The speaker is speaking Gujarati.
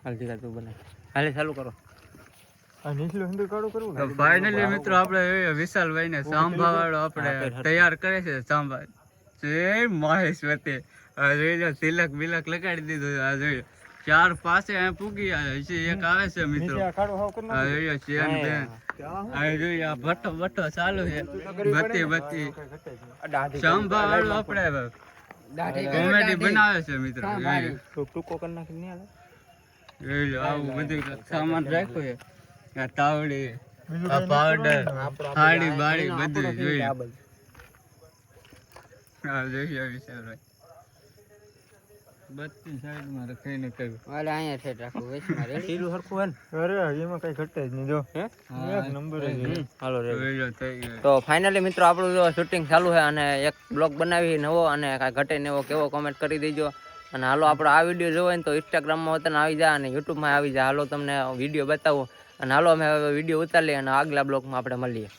હલ્દી કા તું બનાય હાલે ચાલુ કરો ફાઇનલી મિત્રો આપણે વિશાલભાઈ ને સાંભા વાળો આપણે તૈયાર કરે છે સાંભા જય મહેશવતી જોઈ લો તિલક બિલક લગાડી દીધું આ જોઈ 4 પાસે અહીં પૂગી છે એક આવે છે મિત્રો આ જોઈ લો ચેન બેન આ જોઈ આ ભટ્ટો ચાલુ છે બત્તી સાંભા વાળો આપણે કોમેડી બનાવે છે મિત્રો ટૂંકો કરી નાખી નહીં હાલે જોઈ લો આવું બધું સામાન રાખ્યો છે આ તાવડી આ પાવડર હાડી બાડી બધું જોઈ હા જોઈ વિશાલભાઈ બધી સાઈડ માં રખાઈને કર્યું વાલે અહીંયા છે રાખો વેચમાં રેડી સીલું હરખું હે ને અરે એમાં કઈ ઘટે જ નહીં જો એક નંબર જ હાલો રેડી જોઈ લો થઈ ગયું તો ફાઇનલી મિત્રો આપણું શૂટિંગ ચાલુ છે અને એક બ્લોગ બનાવી નવો અને કાંઈ ઘટે ને એવો કેવો કોમેન્ટ કરી દેજો અને હાલો આપણો આ વિડીયો જોવો ને તો ઇન્સ્ટાગ્રામમાં વતન આવી જાય અને યુટ્યુબમાં આવી જાય હાલો તમને વિડીયો બતાવો અને હાલો અમે વિડીયો ઉતારી લઈએ અને આગલા બ્લોગમાં આપણે મળીએ